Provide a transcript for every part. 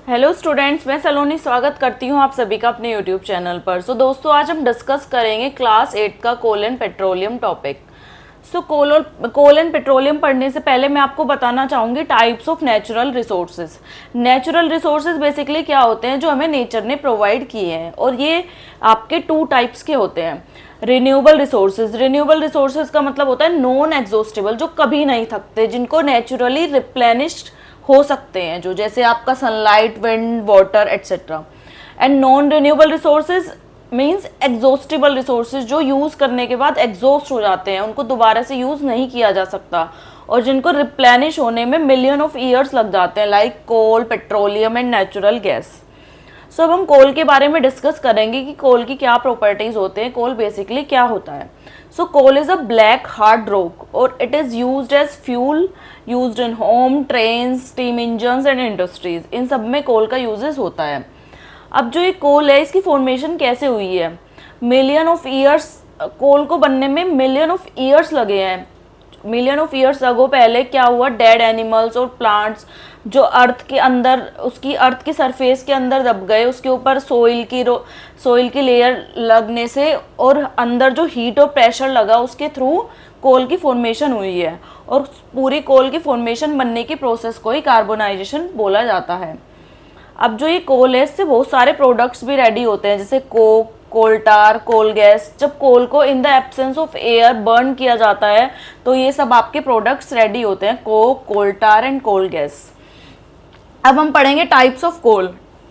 Hello students, मैं सलोनी स्वागत करती हूँ आप सभी का अपने यूट्यूब चैनल पर। दोस्तों आज हम डिस्कस करेंगे क्लास 8 का coal and petroleum topic. Coal and petroleum पढ़ने से पहले मैं आपको बताना चाहूँगी types of natural resources. Natural resources basically क्या होते हैं, जो हमें नेचर ने प्रोवाइड किए हैं, और ये आपके टू टाइप्स के होते हैं। रिन्यूएबल रिसोर्सेज, रिन्यूएबल रिसोर्सेज का मतलब होता है नॉन एग्जॉस्टिबल, जो कभी नहीं थकते, जिनको नेचुरली रिप्लेनिश्ड हो सकते हैं, जो जैसे आपका sunlight, wind, water etcetera. And non renewable resources means exhaustible resources, जो यूज करने के बाद एग्जॉस्ट हो जाते हैं, उनको दोबारा से यूज नहीं किया जा सकता, और जिनको रिप्लेनिश होने में मिलियन ऑफ ईयर्स लग जाते हैं, like coal, petroleum and natural gas. So अब हम कोल के बारे में डिस्कस करेंगे कि कोल की क्या प्रॉपर्टीज होते हैं, कोल बेसिकली क्या होता है। So coal is a black hard rock और it is used as fuel, used in home, train, steam engines and industries. इन सब में कोल का यूजेस होता है। अब जो ये कोल है, इसकी फॉर्मेशन कैसे हुई है? मिलियन ऑफ ईयर्स, कोल को बनने में मिलियन ऑफ ईयर्स लगे हैं। मिलियन ऑफ ईयर्स अगो पहले क्या हुआ, डेड एनिमल्स और प्लांट्स जो अर्थ के अंदर, उसकी अर्थ की सरफेस के अंदर दब गए, उसके ऊपर सोइल की लेयर लगने से और अंदर जो हीट और प्रेशर लगा, उसके थ्रू कोल की फॉर्मेशन हुई है। और पूरी कोल की फॉर्मेशन बनने की प्रोसेस को ही कार्बोनाइजेशन बोला जाता है। अब जो ये कोल है, इससे बहुत सारे प्रोडक्ट्स भी रेडी होते हैं, जैसे कोक, कोल टार, कोल गैस। जब कोल को in the absence of air burn किया जाता है तो ये सब आपके प्रोडक्ट्स रेडी होते हैं, coke, coal tar and coal gas. अब हम पढ़ेंगे टाइप्स ऑफ कोल।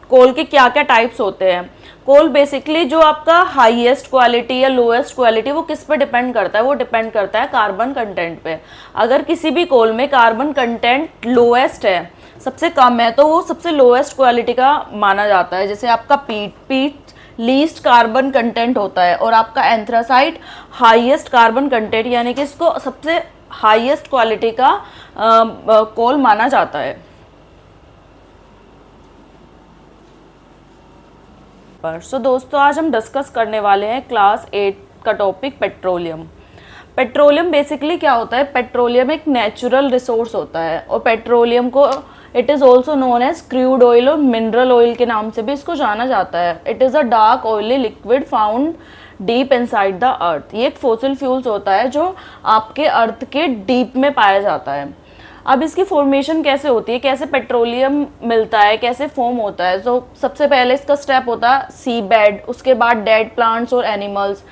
कोल के क्या क्या टाइप्स होते हैं। कोल बेसिकली जो आपका हाईएस्ट क्वालिटी या लोएस्ट क्वालिटी, वो किस पे डिपेंड करता है? वो डिपेंड करता है कार्बन कंटेंट पे। अगर किसी भी कोल में कार्बन कंटेंट लोएस्ट है, सबसे कम है, तो वो सबसे लोएस्ट क्वालिटी का माना जाता है। जैसे आपका पीट लीस्ट कार्बन कंटेंट होता है, और आपका एंथ्रासाइट हाईएस्ट कार्बन कंटेंट, यानी कि इसको सबसे हाईएस्ट क्वालिटी का कोल माना जाता है। सो दोस्तों आज हम डिस्कस करने वाले हैं क्लास 8 का टॉपिक पेट्रोलियम। पेट्रोलियम बेसिकली क्या होता है? पेट्रोलियम एक नेचुरल रिसोर्स होता है, और पेट्रोलियम को it is also known as crude oil और मिनरल ऑयल के नाम से भी इसको जाना जाता है। It is a dark oily liquid found deep inside the earth. ये एक फॉसिल फ्यूल्स होता है जो आपके अर्थ के डीप में पाया जाता है। अब इसकी फॉर्मेशन कैसे होती है, कैसे पेट्रोलियम मिलता है, कैसे फॉर्म होता है? तो सबसे पहले इसका स्टेप होता है सी बेड, उसके बाद डेड प्लांट्स और एनिमल्स।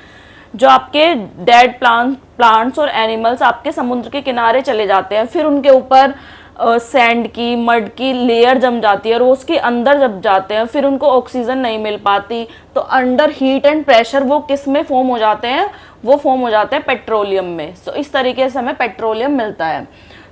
जो आपके डेड प्लांट्स और एनिमल्स आपके समुद्र के किनारे चले जाते हैं, फिर उनके ऊपर सैंड की, मड की लेयर जम जाती है, और उसके अंदर जब जाते हैं, फिर उनको ऑक्सीजन नहीं मिल पाती, तो अंडर हीट एंड प्रेशर वो किस में फॉर्म हो जाते हैं? वो फॉर्म हो जाते हैं पेट्रोलियम में। सो इस तरीके से हमें पेट्रोलियम मिलता है।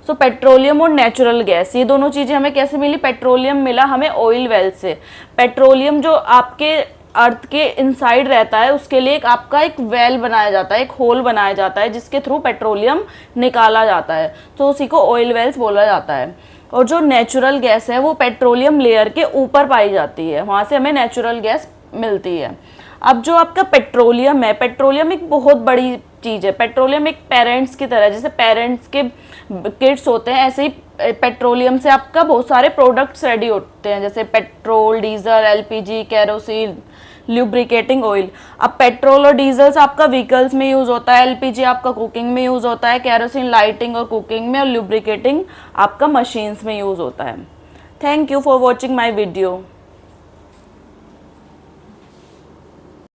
सो पेट्रोलियम और नेचुरल गैस, ये दोनों चीज़ें हमें कैसे मिली? पेट्रोलियम मिला हमें ऑयल वेल से। पेट्रोलियम जो आपके अर्थ के इनसाइड रहता है, उसके लिए आपका एक वेल बनाया जाता है, एक होल बनाया जाता है, जिसके थ्रू पेट्रोलियम निकाला जाता है, तो उसी को ऑयल वेल्स बोला जाता है। और जो नेचुरल गैस है, वो पेट्रोलियम लेयर के ऊपर पाई जाती है, वहाँ से हमें नेचुरल गैस मिलती है। अब जो आपका पेट्रोलियम है, पेट्रोलियम एक बहुत बड़ी चीज़ है। पेट्रोलियम एक पेरेंट्स की तरह, जैसे पेरेंट्स के किड्स होते हैं, ऐसे ही पेट्रोलियम से आपका बहुत सारे प्रोडक्ट्स रेडी होते हैं, जैसे petrol, diesel, LPG, kerosene, lubricating oil. अब पेट्रोल और डीजल आपका व्हीकल्स में यूज़ होता है, एलपीजी आपका कुकिंग में यूज़ होता है, केरोसिन लाइटिंग और कुकिंग में, और ल्यूब्रिकेटिंग आपका मशीन्स में यूज़ होता है। Thank you for watching my video.